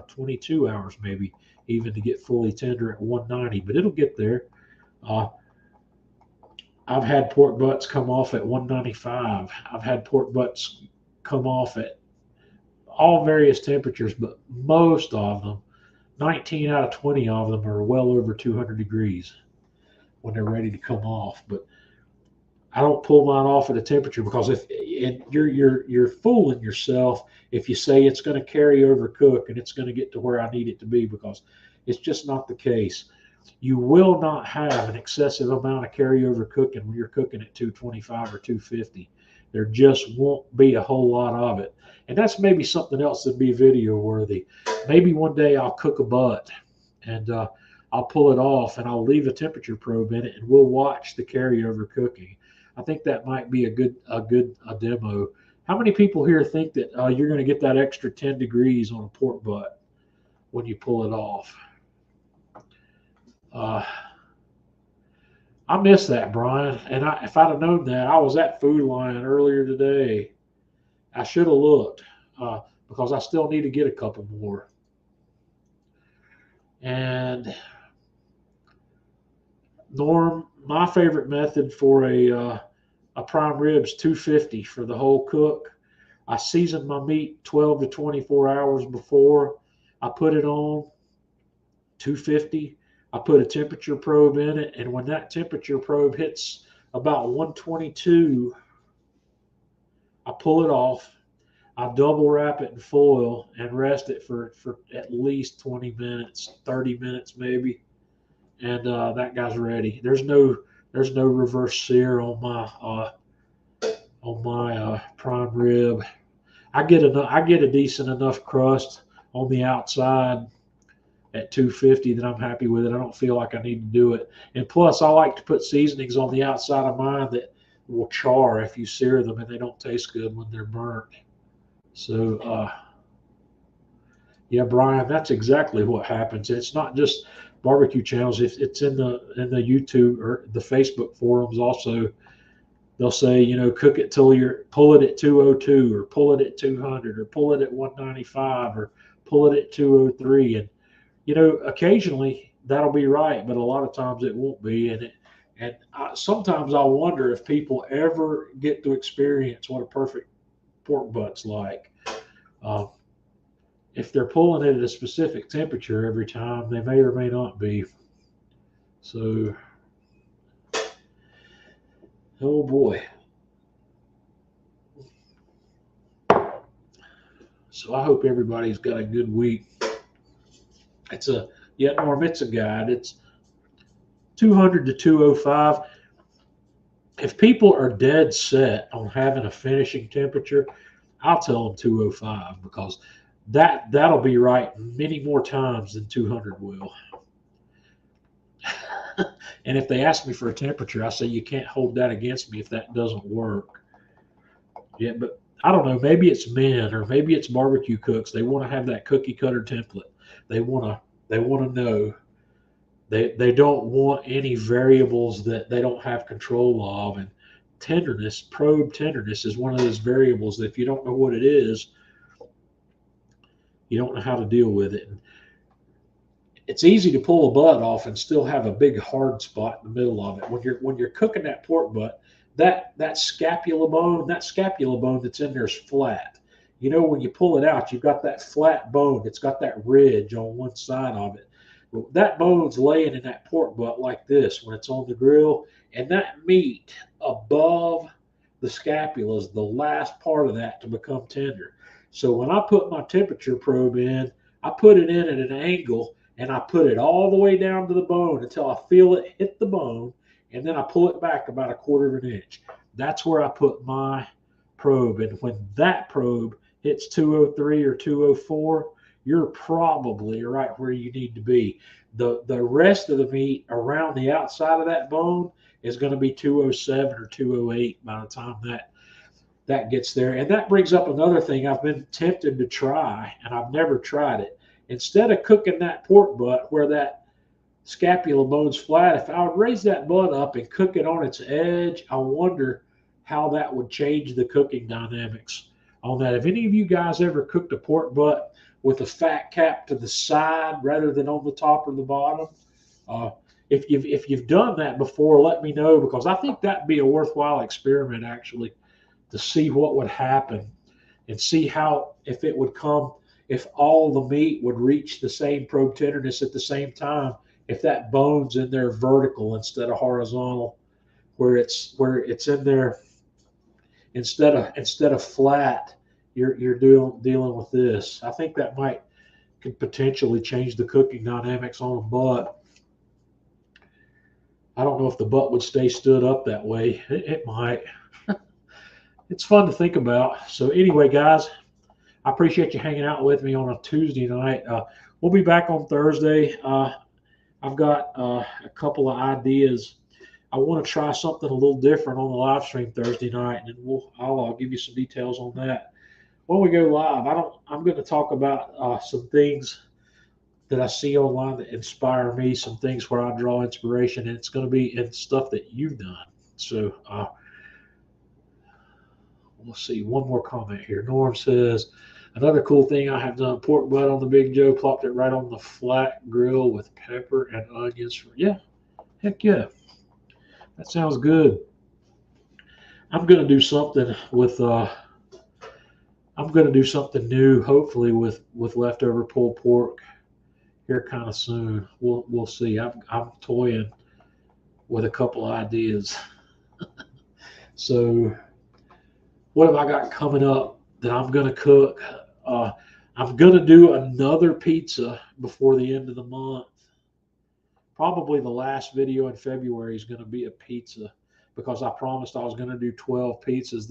Speaker 1: 22 hours maybe, even to get fully tender at 190. But it'll get there. I've had pork butts come off at 195. I've had pork butts come off at all various temperatures, but most of them, 19 out of 20 of them, are well over 200 degrees when they're ready to come off. But I don't pull mine off at a temperature because you're fooling yourself if you say it's going to carry over cook and it's going to get to where I need it to be, because it's just not the case. You will not have an excessive amount of carryover cooking when you're cooking at 225 or 250. There just won't be a whole lot of it. And that's maybe something else that'd be video worthy. Maybe one day I'll cook a butt and I'll pull it off and I'll leave a temperature probe in it and we'll watch the carryover cooking. I think that might be a good demo. How many people here think that you're going to get that extra 10 degrees on a pork butt when you pull it off? I miss that, Brian. And if I'd have known that, I was at Food Lion earlier today. I should have looked because I still need to get a couple more. And Norm, my favorite method for a prime rib's 250 for the whole cook. I season my meat 12 to 24 hours before I put it on 250. I put a temperature probe in it, and when that temperature probe hits about 122, I pull it off. I double wrap it in foil and rest it for at least 20 minutes, 30 minutes maybe, and that guy's ready. There's no reverse sear on my prime rib. I get a decent enough crust on the outside at 250 that I'm happy with it. I don't feel like I need to do it. And plus, I like to put seasonings on the outside of mine that will char if you sear them, and they don't taste good when they're burnt. So, yeah, Brian, that's exactly what happens. It's not just barbecue channels. It's in the YouTube or the Facebook forums also. They'll say, cook it till pull it at 202 or pull it at 200 or pull it at 195 or pull it at 203. And occasionally that'll be right, but a lot of times it won't be. Sometimes I wonder if people ever get to experience what a perfect pork butt's like. If they're pulling it at a specific temperature every time, they may or may not be. So, oh boy. So I hope everybody's got a good week. Norm, it's a guide. It's 200 to 205. If people are dead set on having a finishing temperature, I'll tell them 205 because that'll be right many more times than 200 will. And if they ask me for a temperature, I say you can't hold that against me if that doesn't work. Yeah, but I don't know. Maybe it's men or maybe it's barbecue cooks. They want to have that cookie cutter template. They want to know. They don't want any variables that they don't have control of. And tenderness, probe tenderness, is one of those variables that if you don't know what it is, you don't know how to deal with it. And it's easy to pull a butt off and still have a big hard spot in the middle of it. When you're cooking that pork butt, that scapula bone, that's in there is flat. You know, when you pull it out, you've got that flat bone. It's got that ridge on one side of it. Well, that bone's laying in that pork butt like this when it's on the grill, and that meat above the scapula is the last part of that to become tender. So when I put my temperature probe in, I put it in at an angle and I put it all the way down to the bone until I feel it hit the bone, and then I pull it back about a quarter of an inch. That's where I put my probe. And when that probe hits 203 or 204, you're probably right where you need to be. The rest of the meat around the outside of that bone is going to be 207 or 208 by the time that gets there. And that brings up another thing I've been tempted to try, and I've never tried it. Instead of cooking that pork butt where that scapula bone's flat, if I would raise that butt up and cook it on its edge, I wonder how that would change the cooking dynamics on that. Have any of you guys ever cooked a pork butt with a fat cap to the side rather than on the top or the bottom? If you've done that before, let me know, because I think that'd be a worthwhile experiment actually to see what would happen and see how if all the meat would reach the same probe tenderness at the same time if that bone's in there vertical instead of horizontal, where it's in there instead of flat. You're dealing with this. I think that could potentially change the cooking dynamics on a butt. I don't know if the butt would stay stood up that way. It might. It's fun to think about. So anyway, guys, I appreciate you hanging out with me on a Tuesday night. We'll be back on Thursday. I've got a couple of ideas. I want to try something a little different on the live stream Thursday night, and I'll give you some details on that when we go live. I'm going to talk about some things that I see online that inspire me, some things where I draw inspiration, and it's going to be in stuff that you've done. So we'll see. One more comment here. Norm says, another cool thing I have done, pork butt on the Big Joe, plopped it right on the flat grill with pepper and onions. Yeah, heck yeah. That sounds good. I'm going to do something new, hopefully with leftover pulled pork here kind of soon. We'll see. I'm toying with a couple of ideas. So what have I got coming up that I'm going to cook? I'm going to do another pizza before the end of the month. Probably the last video in February is going to be a pizza, because I promised I was going to do 12 pizzas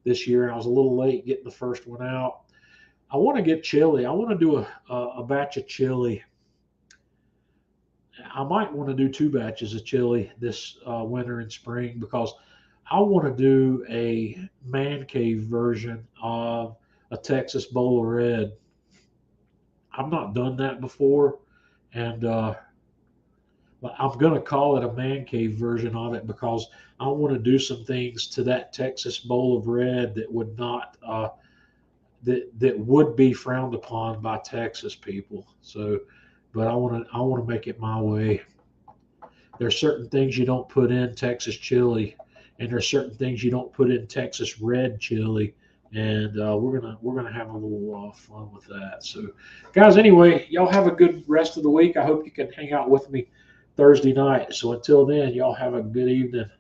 Speaker 1: this year, and I was a little late getting the first one out. I want to get chili. I want to do a batch of chili. I might want to do 2 batches of chili this winter and spring, because I want to do a man cave version of a Texas bowl of red. I've not done that before, and I'm going to call it a man cave version of it, because I want to do some things to that Texas bowl of red that would not that would be frowned upon by Texas people. So, but I want to make it my way. There's certain things you don't put in Texas chili, and there's certain things you don't put in Texas red chili, and we're gonna have a little fun with that. So, guys, anyway, y'all have a good rest of the week. I hope you can hang out with me Thursday night. So until then, y'all have a good evening.